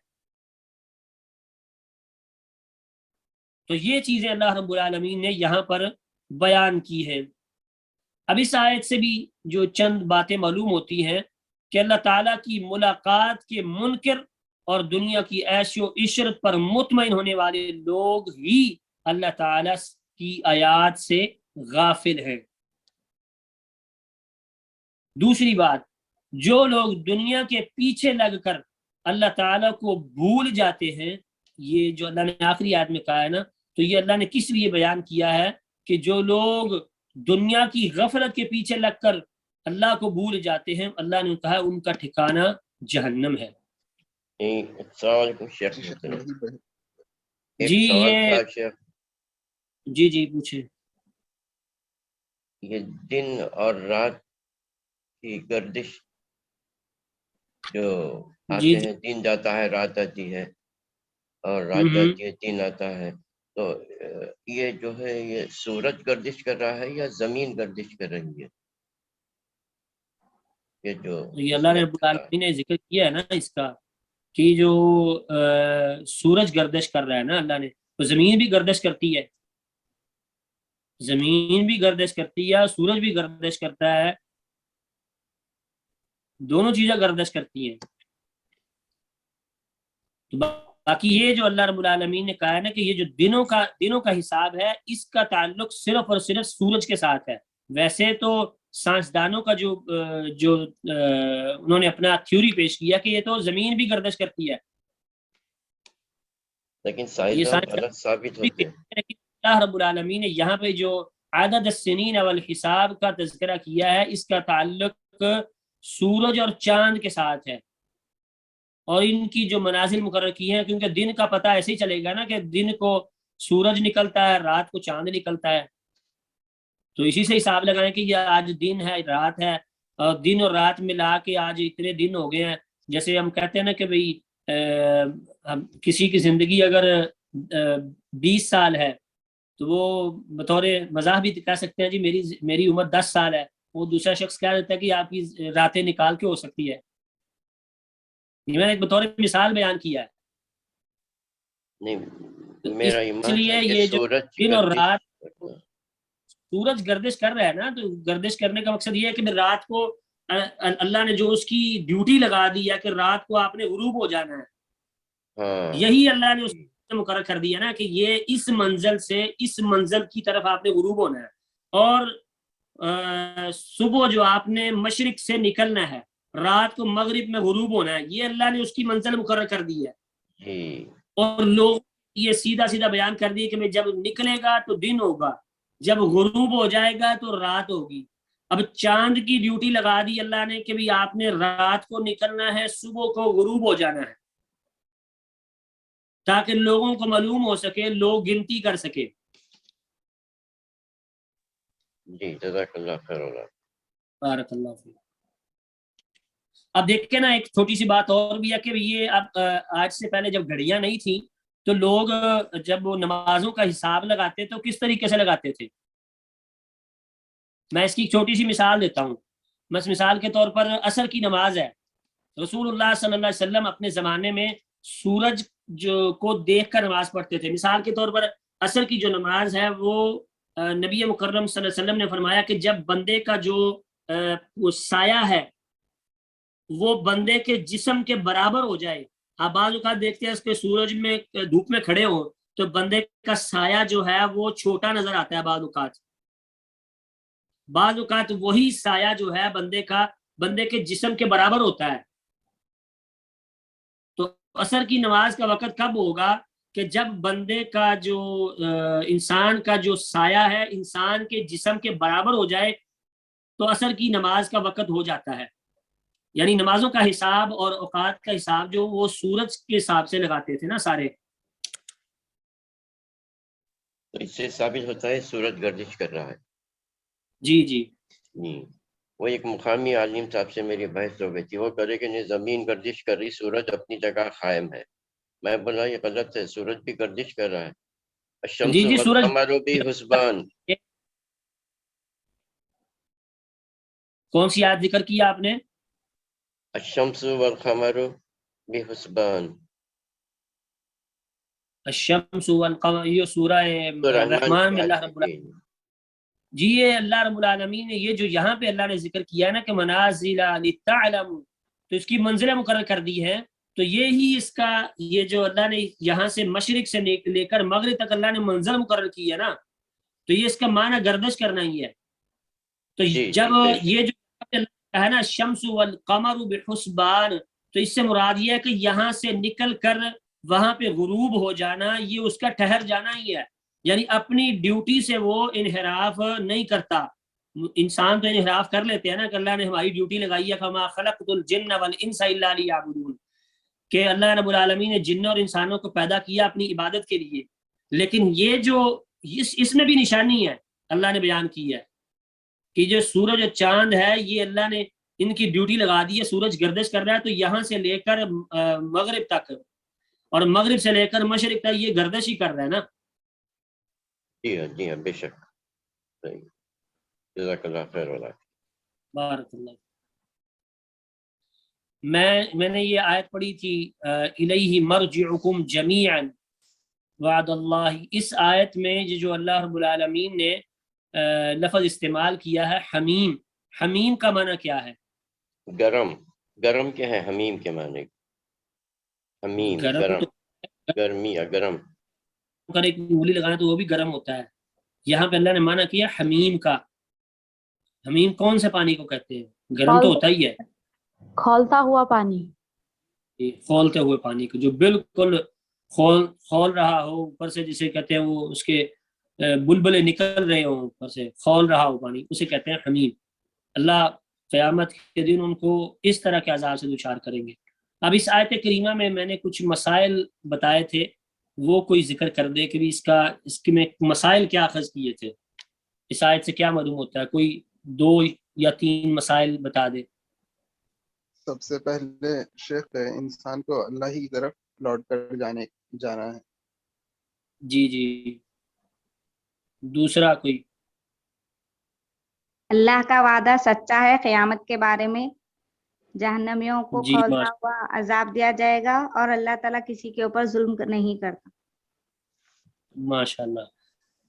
[SPEAKER 1] تو یہ چیزیں اللہ رب العالمین نے یہاں پر بیان کی ہیں. اب اس آیت سے بھی جو چند باتیں معلوم ہوتی ہیں کہ اللہ تعالیٰ کی ملاقات کے منکر اور دنیا کی عیش و عشرت پر مطمئن ہونے والے لوگ ہی اللہ تعالیٰ کی آیات سے غافل ہیں. دوسری بات، جو لوگ دنیا کے پیچھے لگ کر اللہ تعالیٰ کو بھول جاتے ہیں، یہ جو اللہ نے آخری آیت میں کہا ہے نا، تو یہ اللہ نے کس لیے بیان کیا ہے کہ جو لوگ دنیا کی غفلت کے پیچھے لگ کر اللہ کو بھول جاتے ہیں، اللہ نے کہا ان کا ٹھکانہ جہنم ہے.
[SPEAKER 2] السلام علیکم شیخ. ایک
[SPEAKER 1] جی
[SPEAKER 2] سوال
[SPEAKER 1] یہ
[SPEAKER 2] تھا شیخ،
[SPEAKER 1] جی پوچھیں.
[SPEAKER 2] یہ دن اور رات کی گردش جو
[SPEAKER 1] جی
[SPEAKER 2] آتے ہیں، دن جاتا ہے رات آتی ہے، اور رات جاتی ہے دن آتا ہے، تو یہ جو ہے یہ سورج گردش کر رہا ہے یا زمین گردش کر رہی ہے؟ یہ جو
[SPEAKER 1] یہ اللہ رب العالمین نے ذکر کیا ہے نا اس کا، کہ جو سورج گردش کر رہا ہے نا اللہ نے، تو زمین بھی گردش کرتی ہے. زمین بھی گردش کرتی ہے، سورج بھی گردش کرتا ہے، دونوں چیزیں گردش کرتی ہیں. تو باقی یہ جو اللہ رب العالمین نے کہا ہے نا کہ یہ جو دنوں کا حساب ہے، اس کا تعلق صرف اور صرف سورج کے ساتھ ہے. ویسے تو سائنسدانوں کا جو انہوں نے اپنا تھیوری پیش کیا کہ یہ تو زمین بھی گردش کرتی ہے،
[SPEAKER 2] لیکن
[SPEAKER 1] یہ
[SPEAKER 2] سائنسدان غلط ثابت ہوتے ہیں.
[SPEAKER 1] اللہ رب العالمین نے یہاں پہ جو عدد السنین والحساب کا تذکرہ کیا ہے، اس کا تعلق سورج اور چاند کے ساتھ ہے، اور ان کی جو منازل مقرر کی ہیں، کیونکہ دن کا پتہ ایسے ہی چلے گا نا کہ دن کو سورج نکلتا ہے، رات کو چاند نکلتا ہے، تو اسی سے حساب لگائیں کہ یہ آج دن ہے رات ہے، اور دن اور رات ملا کے آج اتنے دن ہو گئے ہیں. جیسے ہم کہتے ہیں نا کہ بھئی کسی کی زندگی اگر 20 سال ہے تو وہ بطور مزاح بھی کہہ سکتے ہیں جی میری عمر 10 سال ہے. وہ دوسرا شخص کہہ دیتا ہے کہ آپ کی راتیں نکال کے ہو سکتی ہے. میں نے ایک بطور مثال بیان کیا ہے.
[SPEAKER 2] نہیں، میرا
[SPEAKER 1] اس
[SPEAKER 2] ایمان
[SPEAKER 1] لیے
[SPEAKER 2] ہے کہ
[SPEAKER 1] یہ جو
[SPEAKER 2] سورج
[SPEAKER 1] دن اور
[SPEAKER 2] گردش
[SPEAKER 1] رات، سورج گردش کر رہا ہے نا، تو گردش کرنے کا مقصد یہ ہے کہ رات کو اللہ نے جو اس کی ڈیوٹی لگا دی ہے کہ رات کو آپ نے غروب ہو جانا ہے، یہی اللہ نے اس کو مقرر کر دیا نا کہ یہ اس منزل سے اس منزل کی طرف آپ نے غروب ہونا ہے، اور صبح جو آپ نے مشرق سے نکلنا ہے، رات کو مغرب میں غروب ہونا ہے، یہ اللہ نے اس کی منزل مقرر کر دی ہے. اور لوگ یہ سیدھا سیدھا بیان کر دیے کہ جب نکلے گا تو دن ہوگا، جب غروب ہو جائے گا تو رات ہوگی. اب چاند کی ڈیوٹی لگا دی اللہ نے کہ بھی آپ نے رات کو نکلنا ہے، صبح کو غروب ہو جانا ہے، تاکہ لوگوں کو معلوم ہو سکے، لوگ گنتی کر سکے.
[SPEAKER 2] جی جزاک اللہ خیر.
[SPEAKER 1] بارک اللہ فیک. اب دیکھیں نا ایک چھوٹی سی بات اور بھی ہے کہ یہ اب آج سے پہلے جب گھڑیاں نہیں تھیں تو لوگ جب وہ نمازوں کا حساب لگاتے تو کس طریقے سے لگاتے تھے. میں اس کی چھوٹی سی مثال دیتا ہوں. بس مثال کے طور پر عصر کی نماز ہے، رسول اللہ صلی اللہ علیہ وسلم اپنے زمانے میں سورج کو دیکھ کر نماز پڑھتے تھے. مثال کے طور پر عصر کی جو نماز ہے وہ نبی مکرم صلی اللہ علیہ وسلم نے فرمایا کہ جب بندے کا جو سایہ ہے وہ بندے کے جسم کے برابر ہو جائے. آپ بعض اوقات دیکھتے ہیں اس کے سورج میں دھوپ میں کھڑے ہو تو بندے کا سایہ جو ہے وہ چھوٹا نظر آتا ہے، بعض اوقات وہی سایہ جو ہے بندے کے جسم کے برابر ہوتا ہے. تو عصر کی نماز کا وقت کب ہوگا کہ جب بندے کا جو انسان کا جو سایہ ہے انسان کے جسم کے برابر ہو جائے تو عصر کی نماز کا وقت ہو جاتا ہے. یعنی نمازوں کا حساب اور اوقات کا حساب جو وہ سورج کے حساب سے لگاتے تھے نا سارے.
[SPEAKER 2] تو اس سے ثابت ہوتا ہے سورج گردش کر رہا ہے.
[SPEAKER 1] جی
[SPEAKER 2] وہ ایک مقامی عالم صاحب سے میری بحث ہو گئی تھی، وہ کرے کہ زمین گردش کر رہی، سورج اپنی جگہ قائم ہے. میں بولا یہ غلط ہے، سورج بھی گردش کر رہا ہے. الشمس والقمر بحسبان.
[SPEAKER 1] کون سی آیت ذکر کیا آپ نے؟
[SPEAKER 2] الشمس والقمر بحسبان.
[SPEAKER 1] الشمس والقمر، یہ سورہ
[SPEAKER 2] تو رحمان
[SPEAKER 1] رحمان
[SPEAKER 2] کی
[SPEAKER 1] میں
[SPEAKER 2] آیت
[SPEAKER 1] اللہ رب العالمین، جی یہ اللہ رب العالمین نے یہ جو یہاں پہ اللہ نے ذکر کیا ہے نا کہ منازل لتعلم، تو اس کی منزلیں مقرر کر دی ہیں، تو یہی اس کا یہ جو اللہ نے یہاں سے مشرق سے لے کر مغرب تک اللہ نے منزل مقرر کی ہے نا، تو یہ اس کا معنی گردش کرنا ہی ہے. تو
[SPEAKER 2] جی
[SPEAKER 1] جب
[SPEAKER 2] بے شک.
[SPEAKER 1] یہ جو ہے نا شمس والقمر بحسبان، تو اس سے مراد یہ ہے کہ یہاں سے نکل کر وہاں پہ غروب ہو جانا، یہ اس کا ٹھہر جانا ہی ہے، یعنی اپنی ڈیوٹی سے وہ انحراف نہیں کرتا. انسان تو انحراف کر لیتے ہیں نا کہ اللہ نے ہماری ڈیوٹی لگائی ہے فما خلقت الجن والانس الا لیعبدون، کہ اللہ رب العالمین نے جنوں اور انسانوں کو پیدا کیا اپنی عبادت کے لیے. لیکن یہ جو اس میں بھی نشانی ہے اللہ نے بیان کی ہے کہ جو سورج اور چاند ہے یہ اللہ نے ان کی ڈیوٹی لگا دی ہے، سورج گردش کر رہا ہے تو یہاں سے لے کر مغرب تک اور مغرب سے لے کر مشرق تک یہ گردش ہی کر رہا ہے نا.
[SPEAKER 2] جی ہاں جی ہاں بے شک. صحیح. جزاک اللہ خیر.
[SPEAKER 1] بارک اللہ. میں نے یہ آیت پڑھی تھی الیہ مرجعکم جمیعا وعد اللہ، اس آیت میں جو اللہ رب العالمین نے لفظ استعمال کیا ہے حمیم، حمیم کا معنی کیا ہے؟
[SPEAKER 2] گرم. گرم کیا ہے حمیم کے معنی؟ حمیم
[SPEAKER 1] گرم
[SPEAKER 2] گرم،
[SPEAKER 1] تو
[SPEAKER 2] گرمی یا گرم.
[SPEAKER 1] اگر ایک انگلی لگانا تو وہ بھی گرم ہوتا ہے، یہاں پہ اللہ نے معنی کیا حمیم کا. حمیم کون سے پانی کو کہتے ہیں؟ گرم تو ہوتا ہی ہے،
[SPEAKER 4] کھولتا ہوا پانی،
[SPEAKER 1] کھولتے ہوئے پانی کو، جو بالکل کھول رہا ہو اوپر سے، جسے کہتے ہیں وہ اس کے بلبلے نکل رہے ہوں اوپر سے، کھول رہا ہو پانی، اسے کہتے ہیں حمیم. اللہ قیامت کے دن ان کو اس طرح کے عذاب سے دچار کریں گے. اب اس آیت کریمہ میں نے کچھ مسائل بتائے تھے، وہ کوئی ذکر کر دے کہ اس کے میں مسائل کیا اخذ کیے تھے، اس آیت سے کیا معلوم ہوتا ہے، کوئی 2 یا 3 مسائل بتا دے.
[SPEAKER 3] سب سے پہلے شیخ انسان کو اللہ ہی کی طرف لوٹ کر جانا ہے.
[SPEAKER 1] جی جی. دوسرا کوئی؟
[SPEAKER 4] اللہ کا وعدہ سچا ہے قیامت کے بارے میں، جہنمیوں کو
[SPEAKER 1] جی
[SPEAKER 4] کھولتا ہوا عذاب دیا جائے گا اور اللہ تعالیٰ کسی کے اوپر ظلم نہیں کرتا.
[SPEAKER 1] ماشاء اللہ.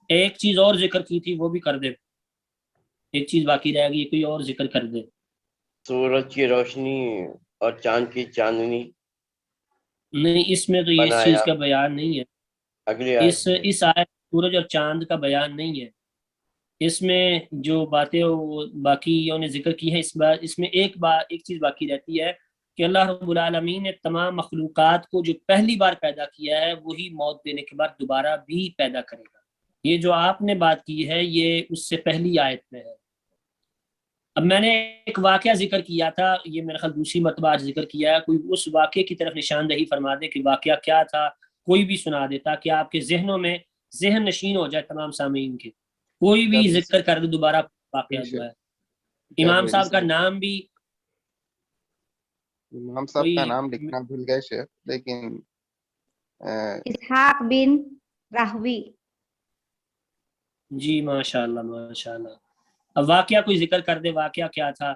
[SPEAKER 1] ایک چیز اور ذکر کی تھی وہ بھی کر دے، ایک چیز باقی رہے گی، کوئی اور ذکر کر دے.
[SPEAKER 2] سورج کی روشنی اور چاند کی چاندنی
[SPEAKER 1] نہیں اس میں تو یہ اس چیز
[SPEAKER 2] بنایا.
[SPEAKER 1] کا بیان نہیں ہے،
[SPEAKER 2] اگلی آیت میں
[SPEAKER 1] اس آیت سورج اور چاند کا بیان نہیں ہے. اس میں جو باتیں باقیوں نے ذکر کی ہیں، اس میں ایک چیز باقی رہتی ہے کہ اللہ رب العالمین نے تمام مخلوقات کو جو پہلی بار پیدا کیا ہے وہی موت دینے کے بعد دوبارہ بھی پیدا کرے گا. یہ جو آپ نے بات کی ہے یہ اس سے پہلی آیت میں ہے. اب میں نے ایک واقعہ ذکر کیا تھا، یہ میرے خیال دوسری مرتبہ آج ذکر کیا ہے، کوئی اس واقعے کی طرف نشاندہی فرما دے کہ واقعہ کیا تھا، کوئی بھی سنا دے تاکہ آپ کے ذہنوں میں ذہن نشین ہو جائے تمام سامعین کے. کوئی بھی ذکر کر دے دوبارہ واقعہ جو ہے. امام صاحب کا نام بھی،
[SPEAKER 3] امام صاحب کا نام لکھنا بھول گئے شیخ، لیکن
[SPEAKER 4] اسحاق بن راہوی.
[SPEAKER 1] جی ماشاء اللہ ماشاء اللہ. اب واقعہ کوئی ذکر کر دے، واقعہ کیا تھا،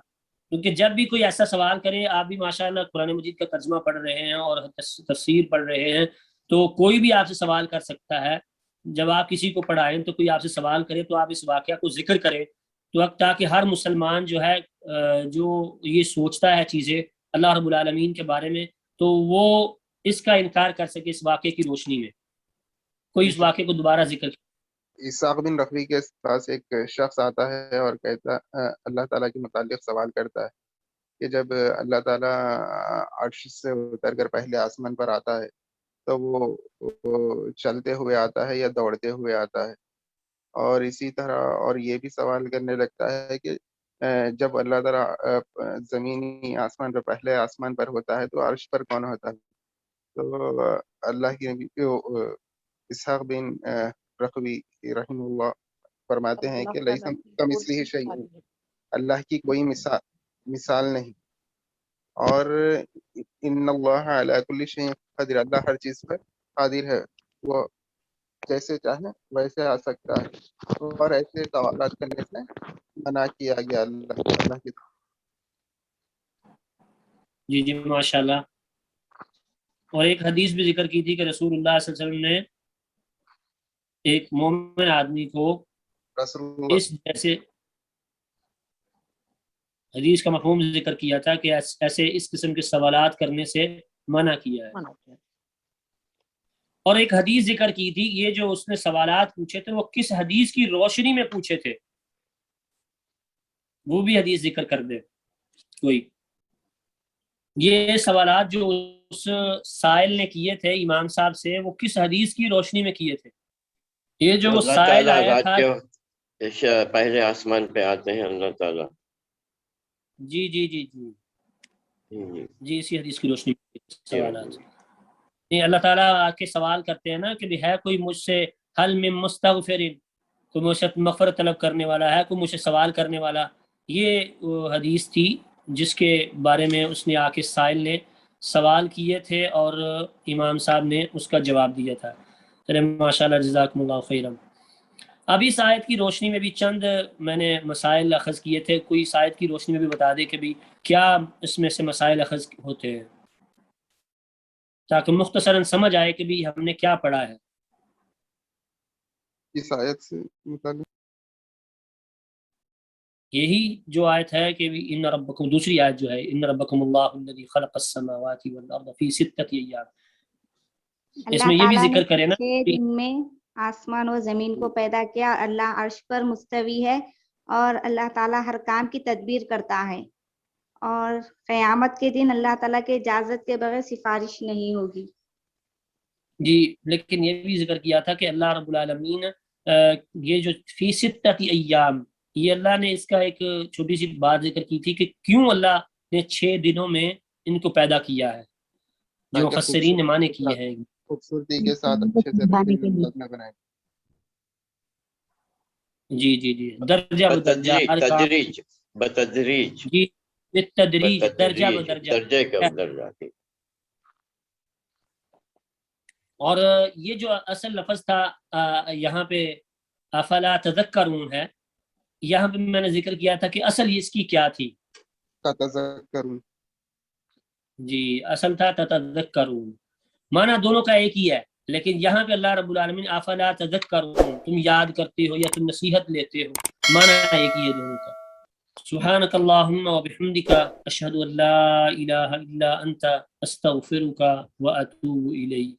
[SPEAKER 1] کیونکہ جب بھی کوئی ایسا سوال کرے، آپ بھی ماشاءاللہ قرآن مجید کا ترجمہ پڑھ رہے ہیں اور تفسیر پڑھ رہے ہیں، تو کوئی بھی آپ سے سوال کر سکتا ہے. جب آپ کسی کو پڑھائیں تو کوئی آپ سے سوال کرے تو آپ اس واقعہ کو ذکر کریں، تو تاکہ ہر مسلمان جو ہے جو یہ سوچتا ہے چیزیں اللہ رب العالمین کے بارے میں، تو وہ اس کا انکار کر سکے اس واقعے کی روشنی میں. کوئی اس واقعے کو دوبارہ ذکر.
[SPEAKER 3] اسحاق بن رخوی کے پاس ایک شخص آتا ہے اور کہتا اللہ تعالیٰ کے متعلق سوال کرتا ہے کہ جب اللہ تعالیٰ عرش سے اتر کر پہلے آسمان پر آتا ہے تو وہ چلتے ہوئے آتا ہے یا دوڑتے ہوئے آتا ہے، اور اسی طرح اور یہ بھی سوال کرنے لگتا ہے کہ جب اللہ تعالیٰ زمینی آسمان پر پہلے آسمان پر ہوتا ہے تو عرش پر کون ہوتا ہے؟ تو اللہ کی نبی اسحاق بن رخوی رحمہ اللہ فرماتے ہیں کہ لیسا کمثلہ شیء، اللہ کی کوئی مثال نہیں، اور ان اللہ علی کل شیء قدیر، اللہ ہر چیز پر قادر ہے، وہ جیسے چاہے ویسے آ سکتا ہے، اور ایسے سوالات کرنے سے منع کیا گیا اللہ کی.
[SPEAKER 1] جی جی ماشاءاللہ. اور ایک حدیث بھی ذکر کی تھی کہ رسول اللہ صلی اللہ علیہ وسلم نے ایک مومن آدمی کو
[SPEAKER 3] رسول اللہ
[SPEAKER 1] اس جیسے حدیث کا مفہوم ذکر کیا تھا کہ ایسے اس قسم کے سوالات کرنے سے منع کیا ہے. اور ایک حدیث ذکر کی تھی یہ جو اس نے سوالات پوچھے تھے وہ کس حدیث کی روشنی میں پوچھے تھے، وہ بھی حدیث ذکر کر دے کوئی. یہ سوالات جو اس سائل نے کیے تھے امام صاحب سے وہ کس حدیث کی روشنی میں کیے تھے. یہ جو
[SPEAKER 2] اللہ
[SPEAKER 1] سائل
[SPEAKER 2] تعالیٰ
[SPEAKER 1] آیا
[SPEAKER 2] رات
[SPEAKER 1] تھا
[SPEAKER 2] کے پہلے آسمان پہ آتے ہیں اللہ تعالیٰ.
[SPEAKER 1] جی جی جی جی
[SPEAKER 2] جی
[SPEAKER 1] جی اسی حدیث کی روشنی میں سوالات. یہ اللہ تعالیٰ آ کے سوال کرتے ہیں نا کہ ہے کوئی مجھ سے حل من مستغفر، کوئی مجھ سے مغفرت طلب کرنے والا ہے، کوئی مجھ سے سوال کرنے والا. یہ وہ حدیث تھی جس کے بارے میں اس نے آ کے سائل نے سوال کیے تھے اور امام صاحب نے اس کا جواب دیا تھا. چلے ماشاء اللہ جزاکم اللہ خیرا. اب اس آیت کی روشنی میں بھی چند میں نے مسائل اخذ کیے تھے، کوئی اس آیت کی روشنی میں بھی بتا دے کہ بھی کیا اس میں سے مسائل اخذ ہوتے ہیں تاکہ مختصراً سمجھ آئے کہ بھی ہم نے کیا پڑھا ہے.
[SPEAKER 3] اس آیت سے متعلق
[SPEAKER 1] یہی جو آیت ہے کہ ان ربکم، دوسری آیت جو ہے ان ربکم اللہ الذی خلق السماوات والارض فی ستۃ ایام، اس
[SPEAKER 4] اللہ
[SPEAKER 1] میں یہ بھی
[SPEAKER 4] تعالیٰ نے
[SPEAKER 1] ذکر کرے نا
[SPEAKER 4] 6 دن میں آسمان و زمین کو پیدا کیا. اللہ عرش پر مستوی ہے اور اللہ تعالیٰ ہر کام کی تدبیر کرتا ہے اور قیامت کے دن اللہ تعالیٰ کے اجازت کے بغیر سفارش نہیں ہوگی.
[SPEAKER 1] جی لیکن یہ بھی ذکر کیا تھا کہ اللہ رب العالمین یہ جو فی ستۃ ایام، یہ اللہ نے اس کا ایک چھوٹی سی بات ذکر کی تھی کہ کیوں اللہ نے 6 دنوں میں ان کو پیدا کیا ہے، جو
[SPEAKER 3] تاکہ
[SPEAKER 1] مفسرین نے معنی کیے ہیں.
[SPEAKER 3] خوبصورتی کے ساتھ اچھے سے رسم میں بنائے.
[SPEAKER 1] جی جی جی درجہ بدرجہ ہر کام.
[SPEAKER 2] تدریج بتدریج
[SPEAKER 1] جی بالتدریج درجہ بدرجہ.
[SPEAKER 2] درجے کے اندر جاتی.
[SPEAKER 1] اور یہ جو اصل لفظ تھا یہاں پہ افلا تذکرون ہے، یہاں پہ میں نے ذکر کیا تھا کہ اصل اس کی کیا تھی.
[SPEAKER 3] تذکرون
[SPEAKER 1] جی اصل تھا تتذکرون، معنی دونوں کا ایک ہی ہے، لیکن یہاں پہ اللہ رب العالمین افلا تذکرون، تم یاد کرتے ہو یا تم نصیحت لیتے ہو، معنی ایک ہی ہے دونوں کا. سبحانک اللہم وبحمدک اشہد ان لا الہ الا انت استغفرک واتوب الیک.